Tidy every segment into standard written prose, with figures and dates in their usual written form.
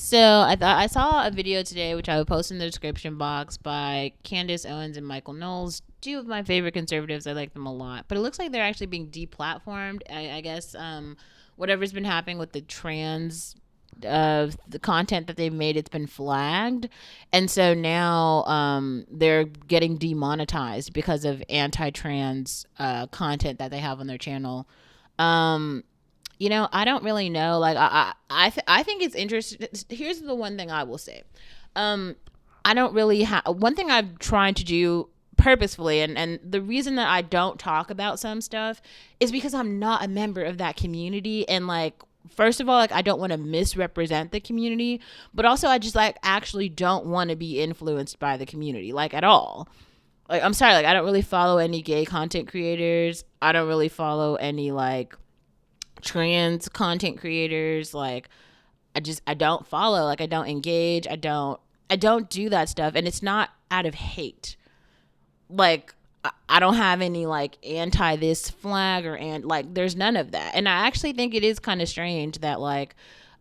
So I saw a video today, which I will post in the description box, by Candace, Owens, and Michael Knowles. Two of my favorite conservatives. I like them a lot, but it looks like they're actually being deplatformed. I guess whatever's been happening with the trans the content that they've made, it's been flagged, and so now they're getting demonetized because of anti-trans content that they have on their channel. um I don't really know. Like, I think it's interesting. Here's the one thing I will say. Um, I don't really have one thing I'm trying to do purposefully, and the reason that I don't talk about some stuff is because I'm not a member of that community, and like, first of all, like, I don't want to misrepresent the community, but also I just like actually don't want to be influenced by the community, like, at all. Like, I'm sorry, like, I don't really follow any gay content creators. I don't really follow any like trans content creators. Like, I don't follow, like, I don't engage, I don't do that stuff, and it's not out of hate. Like, I don't have any like anti this flag, or and like, there's none of that. And I actually think it is kind of strange that like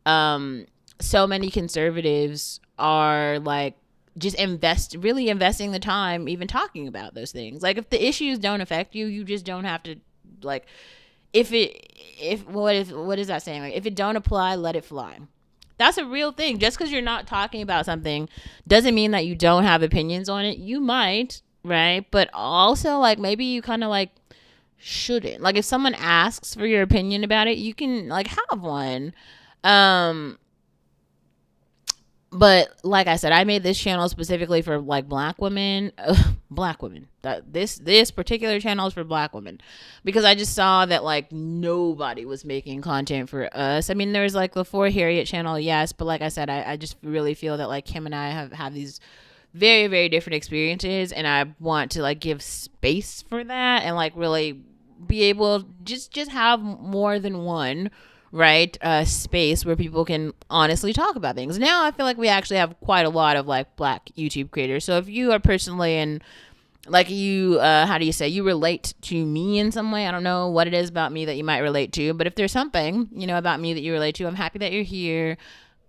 um so many conservatives are like just really investing the time even talking about those things. Like, if the issues don't affect you, you just don't have to, like, if it if what is that saying, like, if it don't apply, let it fly. That's a real thing. Just because you're not talking about something doesn't mean that you don't have opinions on it. You might, right? But also, like, maybe you kind of like shouldn't. Like, if someone asks for your opinion about it, you can like have one. um but like I said, I made this channel specifically for like black women. Black women. That this particular channel is for black women, because I just saw that like nobody was making content for us. I mean, there's like the For Harriet channel, yes, but like I said, I just really feel that like him and I have these very, very different experiences, and I want to like give space for that, and like really be able just have more than one, right, space where people can honestly talk about things. Now I feel like we actually have quite a lot of like black YouTube creators. So if you are personally in, like, you how do you say, you relate to me in some way, I don't know what it is about me that you might relate to, but if there's something, about me that you relate to, I'm happy that you're here.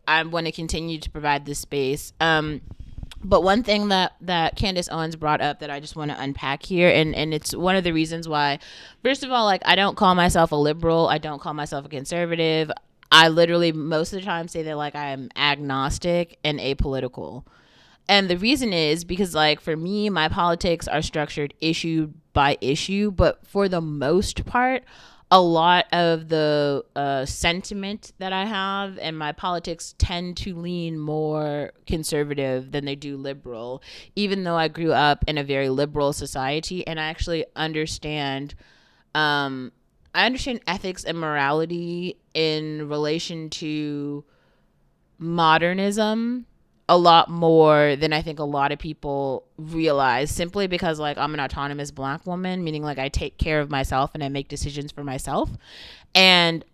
I want to continue to provide this space. But one thing that Candace Owens brought up that I just want to unpack here, and it's one of the reasons why, first of all, like, I don't call myself a liberal, I don't call myself a conservative. I literally most of the time say that like I am agnostic and apolitical. And the reason is because, like, for me, my politics are structured issue by issue, but for the most part, a lot of the sentiment that I have and my politics tend to lean more conservative than they do liberal, even though I grew up in a very liberal society, and I actually understand. I understand ethics and morality in relation to modernism a lot more than I think a lot of people realize, simply because like I'm an autonomous black woman, meaning like I take care of myself and I make decisions for myself. And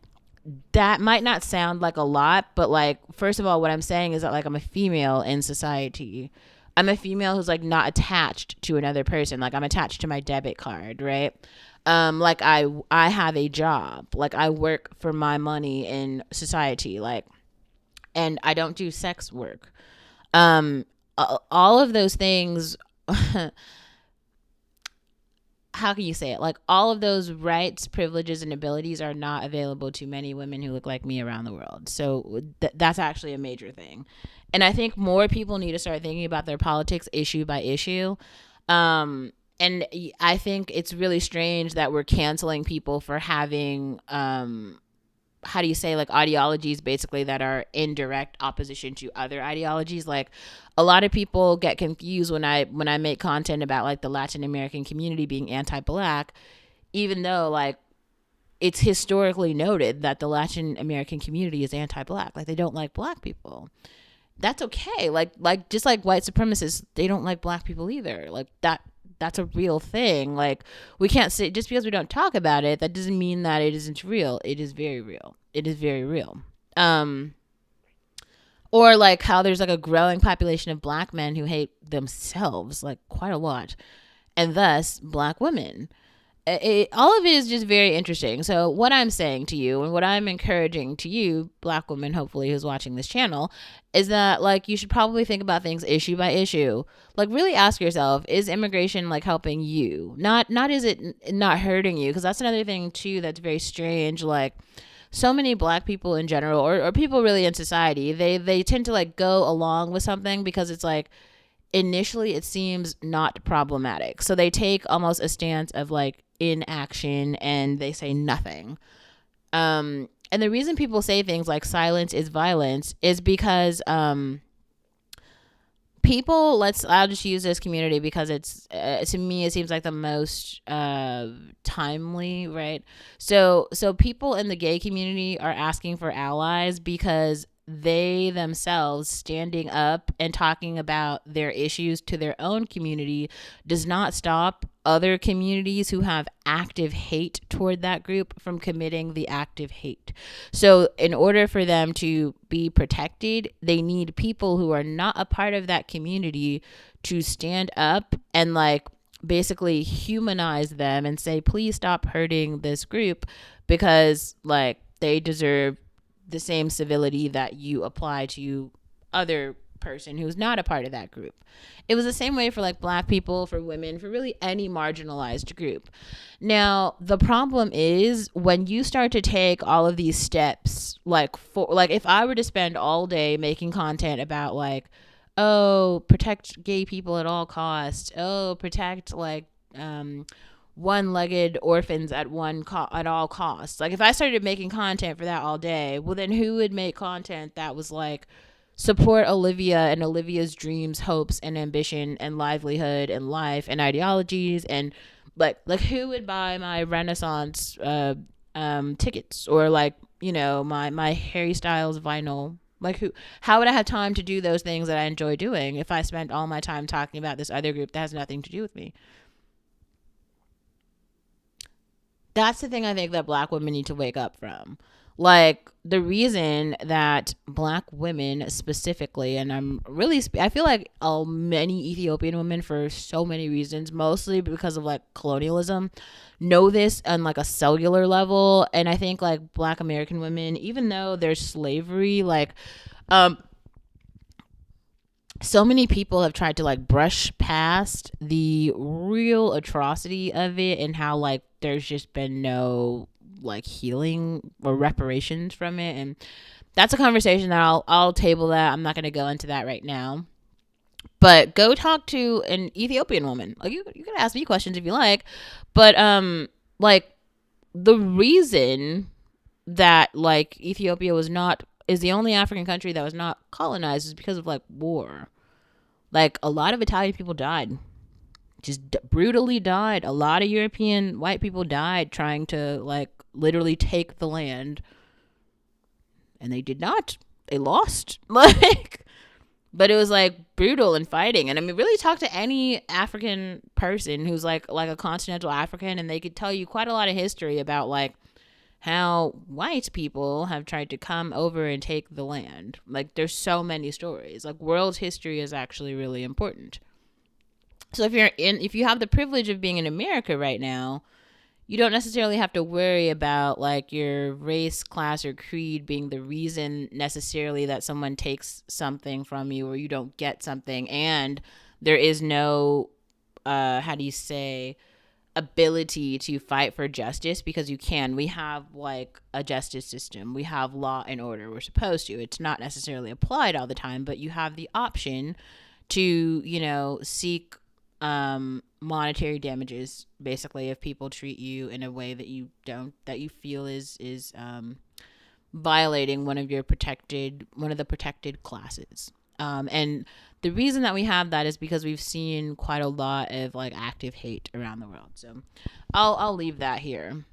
that might not sound like a lot, but like, first of all, what I'm saying is that like I'm a female in society. I'm a female who's like not attached to another person. Like, I'm attached to my debit card, right? Like, I have a job. Like, I work for my money in society. Like, and I don't do sex work. All of those things, how can you say it? Like, all of those rights, privileges, and abilities are not available to many women who look like me around the world. So that's actually a major thing. And I think more people need to start thinking about their politics issue by issue. And I think it's really strange that we're canceling people for having how do you say, like, ideologies basically that are in direct opposition to other ideologies. Like, a lot of people get confused when I make content about like the Latin American community being anti-black, even though like it's historically noted that the Latin American community is anti-black. Like, they don't like black people. That's okay. Like just like white supremacists, they don't like black people either. Like, that's a real thing. Like, we can't say, just because we don't talk about it, that doesn't mean that it isn't real. It is very real. It is very real. Or like how there's like a growing population of black men who hate themselves, like, quite a lot, and thus black women. all of it is just very interesting. So what I'm saying to you and what I'm encouraging to you, black woman, hopefully, who's watching this channel, is that like you should probably think about things issue by issue. Like really ask yourself, is immigration like helping you? Not is it not hurting you? Because that's another thing too that's very strange. Like so many black people in general, or people really in society, they tend to like go along with something because it's like initially it seems not problematic. So they take almost a stance of like inaction and they say nothing. And the reason people say things like silence is violence is because people, I'll just use this community because it's to me it seems like the most timely, right? So people in the gay community are asking for allies because they themselves standing up and talking about their issues to their own community does not stop other communities who have active hate toward that group from committing the active hate. So in order for them to be protected, they need people who are not a part of that community to stand up and like basically humanize them and say, please stop hurting this group because like they deserve the same civility that you apply to other person who's not a part of that group. It was the same way for like black people, for women, for really any marginalized group. Now, the problem is when you start to take all of these steps, like for like if I were to spend all day making content about like, oh, protect gay people at all costs, oh, protect like one-legged orphans at at all costs. Like if I started making content for that all day, well then who would make content that was like support Olivia and Olivia's dreams, hopes and ambition and livelihood and life and ideologies, and like who would buy my Renaissance tickets, or like, you know, my Harry Styles vinyl? Like how would I have time to do those things that I enjoy doing if I spent all my time talking about this other group that has nothing to do with me? That's the thing I think that black women need to wake up from. Like the reason that black women specifically, and I feel like many Ethiopian women for so many reasons, mostly because of like colonialism, know this on like a cellular level. And I think like black American women, even though there's slavery, like, so many people have tried to like brush past the real atrocity of it and how like there's just been no like healing or reparations from it. And that's a conversation that I'll table that. I'm not going to go into that right now. But go talk to an Ethiopian woman. Like you can ask me questions if you like, but like the reason that like Ethiopia is the only African country that was not colonized is because of like war. Like a lot of Italian people died, just brutally died. A lot of European white people died trying to like literally take the land, and they did not. They lost. Like, but it was like brutal and fighting. And I mean, really talk to any African person who's like a continental African, and they could tell you quite a lot of history about like how white people have tried to come over and take the land. Like there's so many stories. Like world history is actually really important. So if you have the privilege of being in America right now, you don't necessarily have to worry about like your race, class, or creed being the reason necessarily that someone takes something from you or you don't get something. And there is no how do you say, ability to fight for justice, because you can. We have like a justice system. We have law and order. We're supposed to. It's not necessarily applied all the time, but you have the option to, you know, seek monetary damages basically if people treat you in a way that you feel is violating one of the protected classes. And the reason that we have that is because we've seen quite a lot of like active hate around the world. So I'll leave that here.